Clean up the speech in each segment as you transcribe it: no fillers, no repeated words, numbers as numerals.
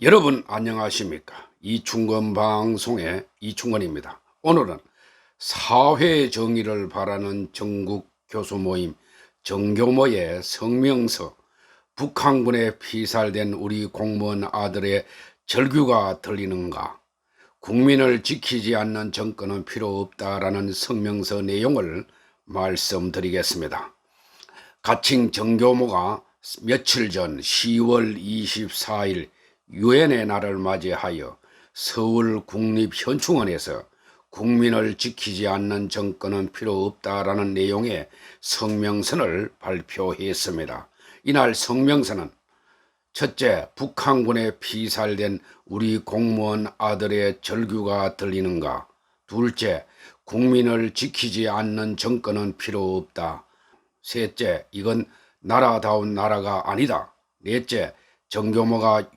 여러분 안녕하십니까? 이충건 방송의 이충건입니다. 오늘은 사회 정의를 바라는 전국 교수 모임 정교모의 성명서, 북한군에 피살된 우리 공무원 아들의 절규가 들리는가, 국민을 지키지 않는 정권은 필요 없다라는 성명서 내용을 말씀드리겠습니다. 가칭 정교모가 며칠 전 10월 24일 유엔의 날을 맞이하여 서울 국립현충원에서 국민을 지키지 않는 정권은 필요 없다라는 내용의 성명서를 발표했습니다. 이날 성명서는 첫째, 북한군에 피살된 우리 공무원 아들의 절규가 들리는가. 둘째, 국민을 지키지 않는 정권은 필요 없다. 셋째, 이건 나라다운 나라가 아니다. 넷째, 정교모가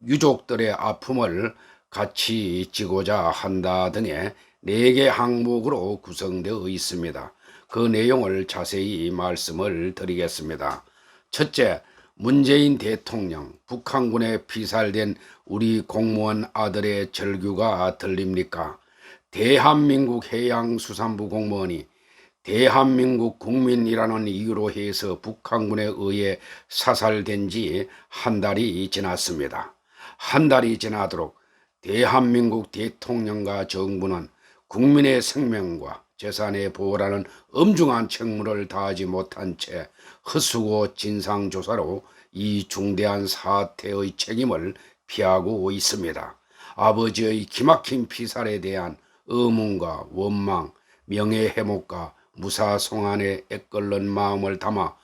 유족들의 아픔을 같이 지고자 한다 등의 4개 항목으로 구성되어 있습니다. 그 내용을 자세히 말씀을 드리겠습니다. 첫째, 문재인 대통령, 북한군에 피살된 우리 공무원 아들의 절규가 들립니까? 대한민국 해양수산부 공무원이 대한민국 국민이라는 이유로 해서 북한군에 의해 사살된 지 한 달이 지났습니다. 한 달이 지나도록 대한민국 대통령과 정부는 국민의 생명과 재산의 보호라는 엄중한 책무를 다하지 못한 채 헛수고 진상조사로 이 중대한 사태의 책임을 피하고 있습니다. 아버지의 기막힌 피살에 대한 의문과 원망, 명예회복과 무사송환에 애끓는 마음을 담아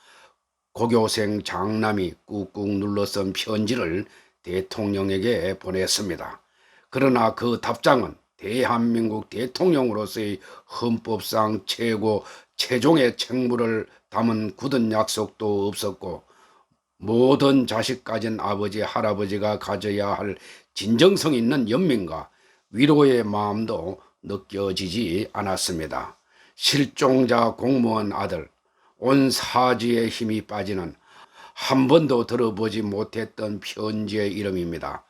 고교생 장남이 꾹꾹 눌러 쓴 편지를 대통령에게 보냈습니다. 그러나 그 답장은 대한민국 대통령으로서의 헌법상 최고 최종의 책무를 담은 굳은 약속도 없었고, 모든 자식 가진 아버지 할아버지가 가져야 할 진정성 있는 연민과 위로의 마음도 느껴지지 않았습니다. 실종자 공무원 아들, 온 사지의 힘이 빠지는 한 번도 들어보지 못했던 편지의 이름입니다.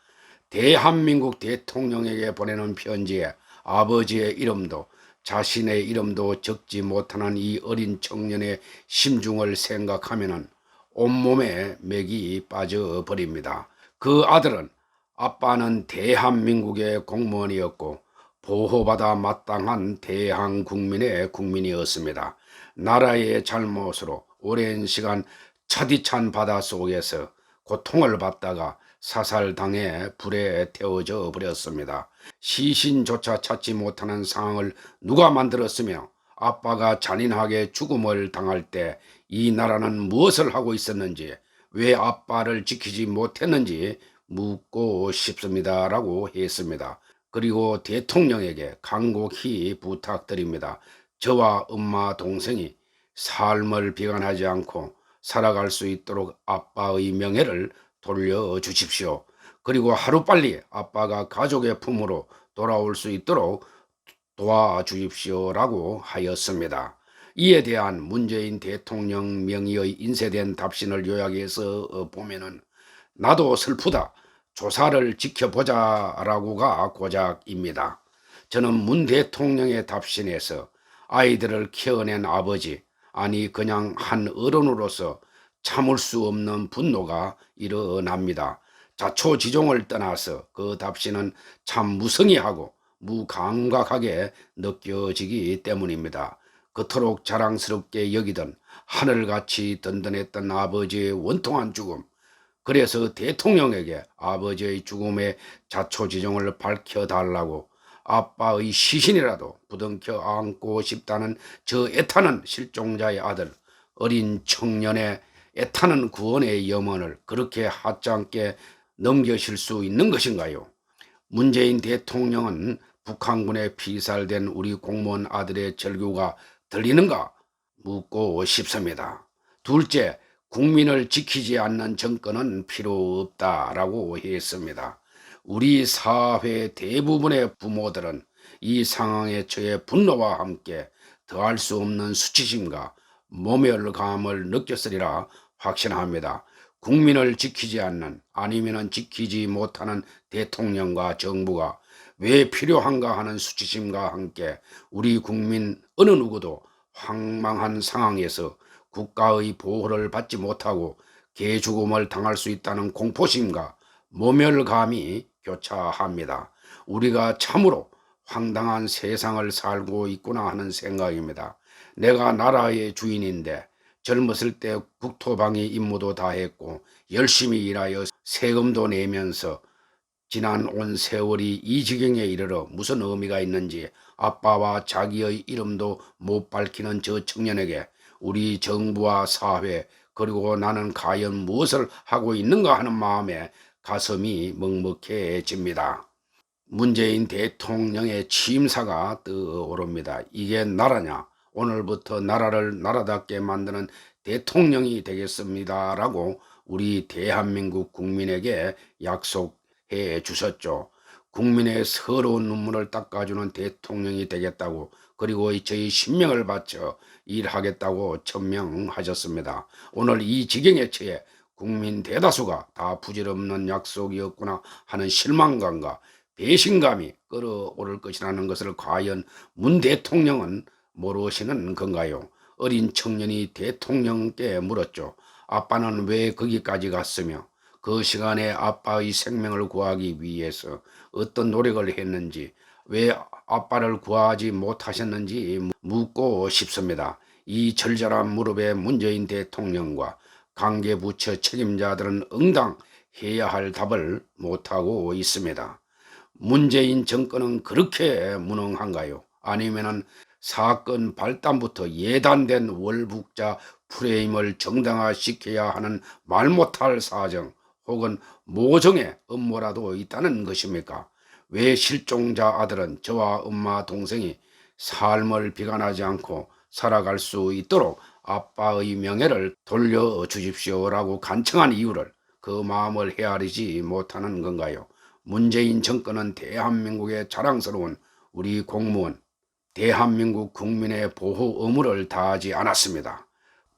대한민국 대통령에게 보내는 편지에 아버지의 이름도 자신의 이름도 적지 못하는 이 어린 청년의 심중을 생각하면 온몸에 맥이 빠져버립니다. 그 아들은 아빠는 대한민국의 공무원이었고 보호받아 마땅한 대한국민의 국민이었습니다. 나라의 잘못으로 오랜 시간 차디찬 바다 속에서 고통을 받다가 사살당해 불에 태워져 버렸습니다. 시신조차 찾지 못하는 상황을 누가 만들었으며 아빠가 잔인하게 죽음을 당할 때 이 나라는 무엇을 하고 있었는지, 왜 아빠를 지키지 못했는지 묻고 싶습니다 라고 했습니다. 그리고 대통령에게 간곡히 부탁드립니다. 저와 엄마 동생이 삶을 비관하지 않고 살아갈 수 있도록 아빠의 명예를 돌려주십시오. 그리고 하루빨리 아빠가 가족의 품으로 돌아올 수 있도록 도와주십시오라고 하였습니다. 이에 대한 문재인 대통령 명의의 인쇄된 답신을 요약해서 보면은, 나도 슬프다, 조사를 지켜보자라고가 고작입니다. 저는 문 대통령의 답신에서 아이들을 키워낸 아버지, 아니 그냥 한 어른으로서 참을 수 없는 분노가 일어납니다. 자초지종을 떠나서 그 답신은 참 무성의하고 무감각하게 느껴지기 때문입니다. 그토록 자랑스럽게 여기던 하늘같이 든든했던 아버지의 원통한 죽음, 그래서 대통령에게 아버지의 죽음의 자초지종을 밝혀달라고 아빠의 시신이라도 부둥켜 안고 싶다는 저 애타는 실종자의 아들, 어린 청년의 애타는 구원의 염원을 그렇게 하찮게 넘겨실 수 있는 것인가요? 문재인 대통령은 북한군에 피살된 우리 공무원 아들의 절규가 들리는가 묻고 싶습니다. 둘째, 국민을 지키지 않는 정권은 필요 없다라고 했습니다. 우리 사회 대부분의 부모들은 이 상황에 처해 분노와 함께 더할 수 없는 수치심과 모멸감을 느꼈으리라 확신합니다. 국민을 지키지 않는 아니면 지키지 못하는 대통령과 정부가 왜 필요한가 하는 수치심과 함께 우리 국민 어느 누구도 황망한 상황에서 국가의 보호를 받지 못하고 개죽음을 당할 수 있다는 공포심과 모멸감이 교차합니다. 우리가 참으로 황당한 세상을 살고 있구나 하는 생각입니다. 내가 나라의 주인인데 젊었을 때 국토방위 임무도 다 했고 열심히 일하여 세금도 내면서 지난 온 세월이 이 지경에 이르러 무슨 의미가 있는지 아빠와 자기의 이름도 못 밝히는 저 청년에게 우리 정부와 사회 그리고 나는 과연 무엇을 하고 있는가 하는 마음에 가슴이 먹먹해집니다. 문재인 대통령의 취임사가 떠오릅니다. 이게 나라냐? 오늘부터 나라를 나라답게 만드는 대통령이 되겠습니다. 라고 우리 대한민국 국민에게 약속해 주셨죠. 국민의 서러운 눈물을 닦아주는 대통령이 되겠다고, 그리고 저희 신명을 바쳐 일하겠다고 천명하셨습니다. 오늘 이 지경에 처해 국민 대다수가 다 부질없는 약속이었구나 하는 실망감과 배신감이 끌어오를 것이라는 것을 과연 문 대통령은 모르시는 건가요? 어린 청년이 대통령께 물었죠. 아빠는 왜 거기까지 갔으며 그 시간에 아빠의 생명을 구하기 위해서 어떤 노력을 했는지, 왜 아빠를 구하지 못하셨는지 묻고 싶습니다. 이 절절한 무릎에 문재인 대통령과 관계부처 책임자들은 응당해야 할 답을 못하고 있습니다. 문재인 정권은 그렇게 무능한가요? 아니면은 사건 발단부터 예단된 월북자 프레임을 정당화시켜야 하는 말 못할 사정 혹은 모종의 음모라도 있다는 것입니까? 왜 실종자 아들은 저와 엄마 동생이 삶을 비관하지 않고 살아갈 수 있도록 아빠의 명예를 돌려주십시오라고 간청한 이유를 그 마음을 헤아리지 못하는 건가요? 문재인 정권은 대한민국의 자랑스러운 우리 공무원, 대한민국 국민의 보호 의무를 다하지 않았습니다.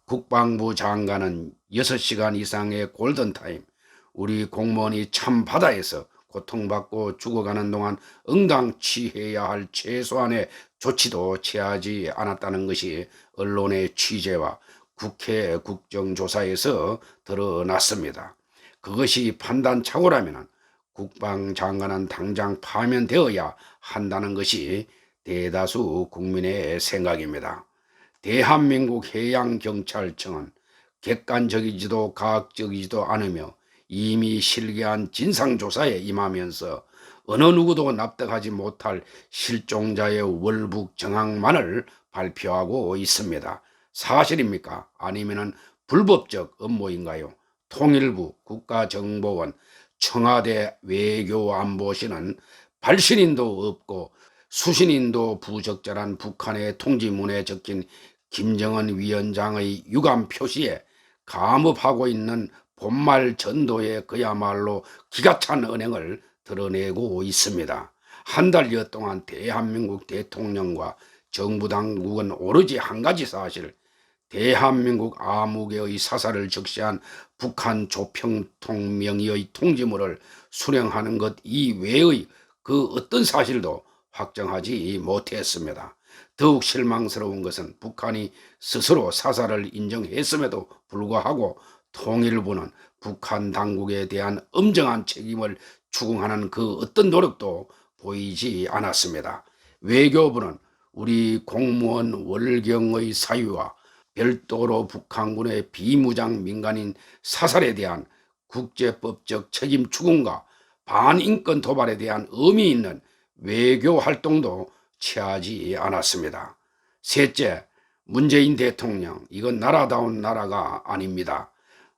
국방부 장관은 6시간 이상의 골든타임, 우리 공무원이 참 바다에서 고통받고 죽어가는 동안 응당 취해야 할 최소한의 조치도 취하지 않았다는 것이 언론의 취재와 국회 국정조사에서 드러났습니다. 그것이 판단착오라면 국방장관은 당장 파면되어야 한다는 것이 대다수 국민의 생각입니다. 대한민국 해양경찰청은 객관적이지도 과학적이지도 않으며 이미 실기한 진상조사에 임하면서 어느 누구도 납득하지 못할 실종자의 월북 정황만을 발표하고 있습니다. 사실입니까? 아니면 불법적 음모인가요? 통일부, 국가정보원, 청와대 외교안보실은 발신인도 없고 수신인도 부적절한 북한의 통지문에 적힌 김정은 위원장의 유감 표시에 감업하고 있는 본말 전도의 그야말로 기가 찬 언행을 드러내고 있습니다. 한 달여 동안 대한민국 대통령과 정부 당국은 오로지 한 가지 사실, 대한민국 암흑의 사살을 적시한 북한 조평통 명의의 통지문을 수령하는 것 이외의 그 어떤 사실도 확정하지 못했습니다. 더욱 실망스러운 것은 북한이 스스로 사살을 인정했음에도 불구하고 통일부는 북한 당국에 대한 엄정한 책임을 추궁하는 그 어떤 노력도 보이지 않았습니다. 외교부는 우리 공무원 월경의 사유와 별도로 북한군의 비무장 민간인 사살에 대한 국제법적 책임 추궁과 반인권 도발에 대한 의미 있는 외교 활동도 취하지 않았습니다. 셋째, 문재인 대통령, 이건 나라다운 나라가 아닙니다.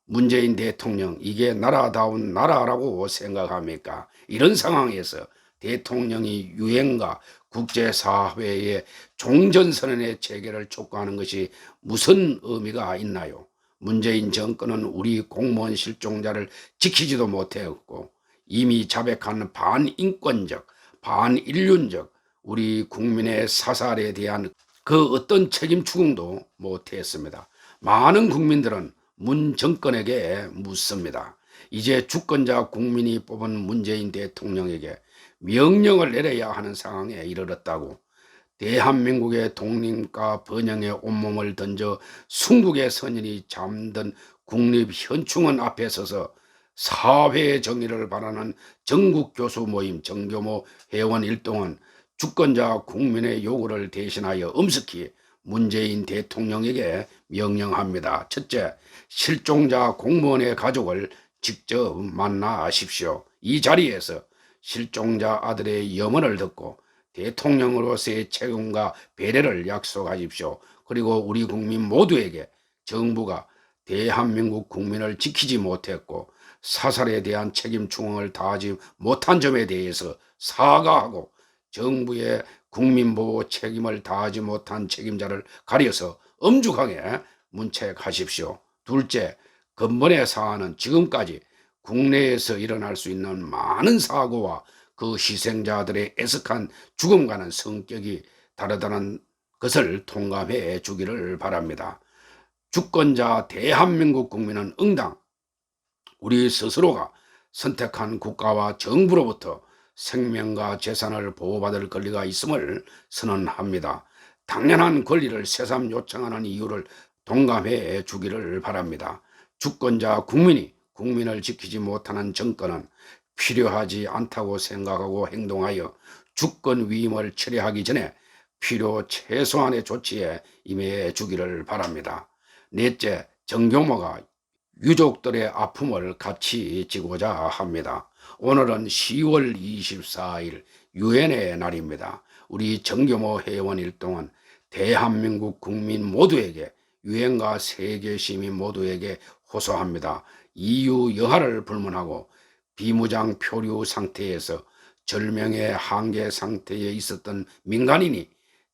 문재인 대통령, 이게 나라다운 나라라고 생각합니까? 이런 상황에서 대통령이 유엔과 국제사회의 종전선언의 체결을 촉구하는 것이 무슨 의미가 있나요? 문재인 정권은 우리 공무원 실종자를 지키지도 못했고 이미 자백한 반인권적, 반인륜적 우리 국민의 사살에 대한 그 어떤 책임 추궁도 못했습니다. 많은 국민들은 문 정권에게 묻습니다. 이제 주권자 국민이 뽑은 문재인 대통령에게 명령을 내려야 하는 상황에 이르렀다고, 대한민국의 독립과 번영에 온몸을 던져 순국의 선인이 잠든 국립현충원 앞에 서서 사회의 정의를 바라는 전국교수 모임 정교모 회원 일동은 주권자 국민의 요구를 대신하여 엄숙히 문재인 대통령에게 명령합니다. 첫째, 실종자 공무원의 가족을 직접 만나십시오. 이 자리에서 실종자 아들의 염원을 듣고 대통령으로서의 책임과 배려를 약속하십시오. 그리고 우리 국민 모두에게 정부가 대한민국 국민을 지키지 못했고 사살에 대한 책임 충원을 다하지 못한 점에 대해서 사과하고, 정부의 국민보호 책임을 다하지 못한 책임자를 가려서 엄중하게 문책하십시오. 둘째, 근본의 사안은 지금까지 국내에서 일어날 수 있는 많은 사고와 그 희생자들의 애석한 죽음과는 성격이 다르다는 것을 통감해 주기를 바랍니다. 주권자 대한민국 국민은 응당 우리 스스로가 선택한 국가와 정부로부터 생명과 재산을 보호받을 권리가 있음을 선언합니다. 당연한 권리를 새삼 요청하는 이유를 동감해 주기를 바랍니다. 주권자 국민이 국민을 지키지 못하는 정권은 필요하지 않다고 생각하고 행동하여 주권 위임을 철회하기 전에 필요 최소한의 조치에 임해 주기를 바랍니다. 넷째, 정교모가 유족들의 아픔을 같이 지고자 합니다. 오늘은 10월 24일 유엔의 날입니다. 우리 정교모 회원 일동은 대한민국 국민 모두에게, 유엔과 세계 시민 모두에게 호소합니다. EU 여하를 불문하고 비무장 표류 상태에서 절명의 한계 상태에 있었던 민간인이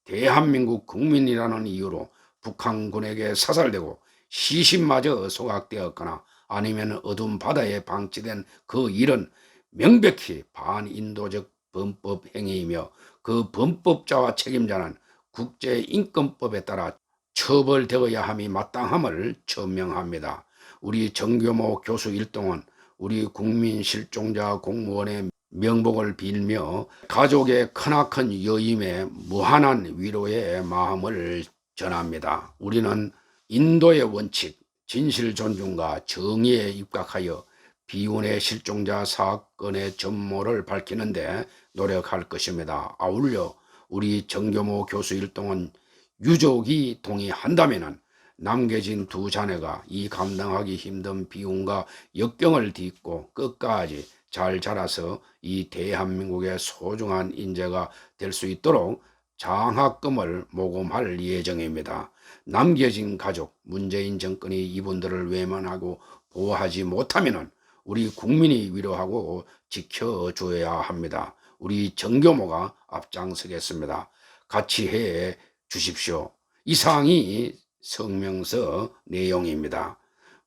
대한민국 국민이라는 이유로 북한군에게 사살되고 시신마저 소각되었거나 아니면 어두운 바다에 방치된 그 일은 명백히 반인도적 범법 행위이며 그 범법자와 책임자는 국제인권법에 따라 처벌되어야 함이 마땅함을 천명합니다. 우리 정교모 교수 일동은 우리 국민 실종자 공무원의 명복을 빌며 가족의 크나큰 여임에 무한한 위로의 마음을 전합니다. 우리는 인도의 원칙, 진실 존중과 정의에 입각하여 비운의 실종자 사건의 전모를 밝히는데 노력할 것입니다. 아울러 우리 정교모 교수 일동은 유족이 동의한다면 남겨진 두 자녀가 이 감당하기 힘든 비운과 역경을 딛고 끝까지 잘 자라서 이 대한민국의 소중한 인재가 될 수 있도록 장학금을 모금할 예정입니다. 남겨진 가족, 문재인 정권이 이분들을 외면하고 보호하지 못하면 우리 국민이 위로하고 지켜줘야 합니다. 우리 정교모가 앞장서겠습니다. 같이 해 주십시오. 이상이 성명서 내용입니다.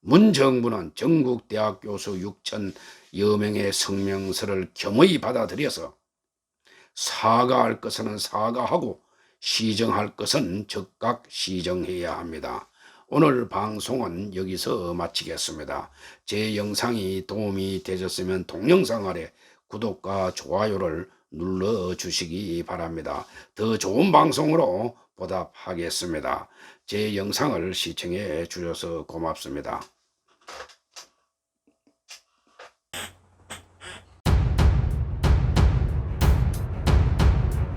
문 정부는 전국 대학 교수 6천여 명의 성명서를 겸허히 받아들여서 사과할 것은 사과하고 시정할 것은 즉각 시정해야 합니다. 오늘 방송은 여기서 마치겠습니다. 제 영상이 도움이 되셨으면 동영상 아래 구독과 좋아요를 눌러주시기 바랍니다. 더 좋은 방송으로 보답하겠습니다. 제 영상을 시청해 주셔서 고맙습니다.